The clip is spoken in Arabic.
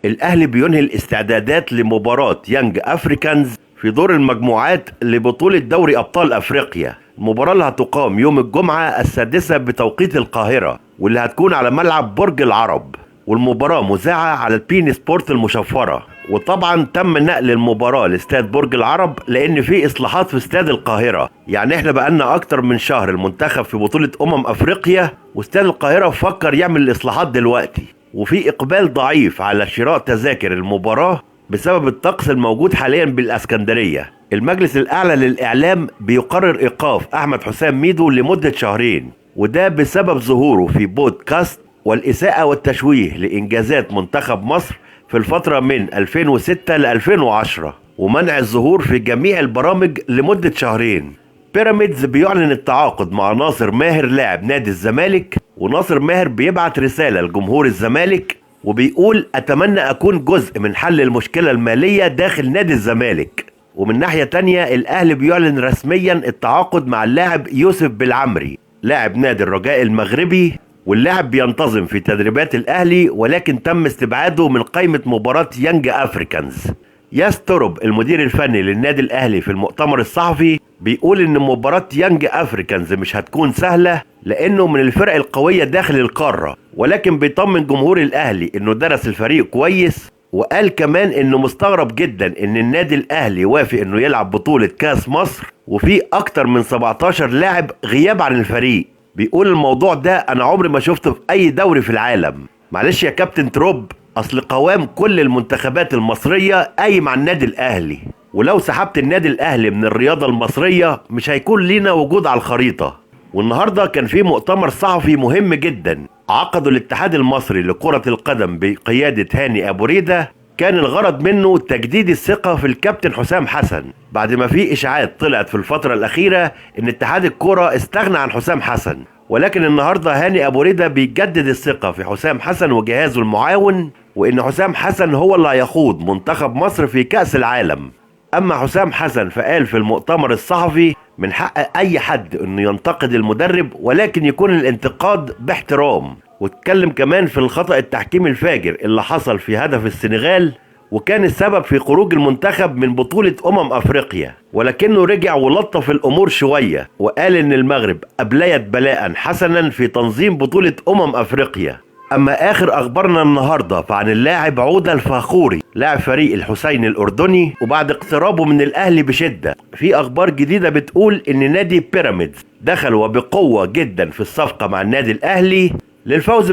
الأهلي بينهي الاستعدادات لمباراة يانج أفريكانز في دور المجموعات لبطولة دوري أبطال أفريقيا. المباراة اللي هتقام يوم الجمعة 6 بتوقيت القاهرة، واللي هتكون على ملعب برج العرب، والمباراة مذاعة على البين سبورت المشفرة. وطبعا تم نقل المباراة لاستاد برج العرب لأن في إصلاحات في استاد القاهرة. يعني احنا بقالنا أكتر من شهر المنتخب في بطولة أفريقيا، واستاد القاهرة فكر يعمل الإصلاحات دلوقتي، وفي إقبال ضعيف على شراء تذاكر المباراة بسبب الطقس الموجود حاليا بالاسكندرية. المجلس الأعلى للإعلام بيقرر إيقاف أحمد حسام ميدو لمدة شهرين، وده بسبب ظهوره في بودكاست والإساءة والتشويه لإنجازات منتخب مصر في الفترة من 2006 ل 2010، ومنع الظهور في جميع البرامج لمدة شهرين. بيراميدز بيعلن التعاقد مع ناصر ماهر لاعب نادي الزمالك، وناصر ماهر بيبعت رسالة لجمهور الزمالك وبيقول: أتمنى أكون جزء من حل المشكلة المالية داخل نادي الزمالك. ومن ناحية تانية الأهلي بيعلن رسميا التعاقد مع اللاعب يوسف بالعمري لاعب نادي الرجاء المغربي، واللاعب بينتظم في تدريبات الأهلي ولكن تم استبعاده من قائمة مباراة يانج أفريكانز. ياس تورب المدير الفني للنادي الأهلي في المؤتمر الصحفي بيقول إن مباراة يانج أفريكانز مش هتكون سهلة لأنه من الفرق القوية داخل القارة، ولكن بيطمن جمهور الأهلي إنه درس الفريق كويس. وقال كمان إنه مستغرب جدا إن النادي الأهلي وافق إنه يلعب بطولة كاس مصر وفي أكتر من 17 لاعب غياب عن الفريق. بيقول الموضوع ده أنا عمري ما شفته في أي دوري في العالم. معلش يا كابتن تروب، أصل قوام كل المنتخبات المصرية قايم على النادي الأهلي، ولو سحبت النادي الأهلي من الرياضة المصرية مش هيكون لينا وجود على الخريطة. والنهاردة كان في مؤتمر صحفي مهم جدا عقده الاتحاد المصري لكرة القدم بقيادة هاني أبو ريدة. كان الغرض منه تجديد الثقة في الكابتن حسام حسن بعد ما في إشاعات طلعت في الفترة الأخيرة إن اتحاد الكرة استغنى عن حسام حسن. ولكن النهاردة هاني أبو ريدة بيجدد الثقة في حسام حسن وجهازه المعاون، وإن حسام حسن هو اللي هيخوض منتخب مصر في كأس العالم. أما حسام حسن فقال في المؤتمر الصحفي: من حق أي حد إنه ينتقد المدرب، ولكن يكون الانتقاد باحترام. واتكلم كمان في الخطأ التحكيمي الفاجر اللي حصل في هدف السنغال، وكان السبب في خروج المنتخب من بطولة أفريقيا، ولكنه رجع ولطف الأمور شوية وقال إن المغرب أبليت بلاء حسنا في تنظيم بطولة أفريقيا. أما آخر أخبارنا النهاردة فعن اللاعب عودة الفاخوري لاعب فريق الحسين الأردني، وبعد اقترابه من الأهلي بشدة في أخبار جديدة بتقول إن نادي بيراميدز دخل وبقوة جدا في الصفقة مع النادي الأهلي للفوز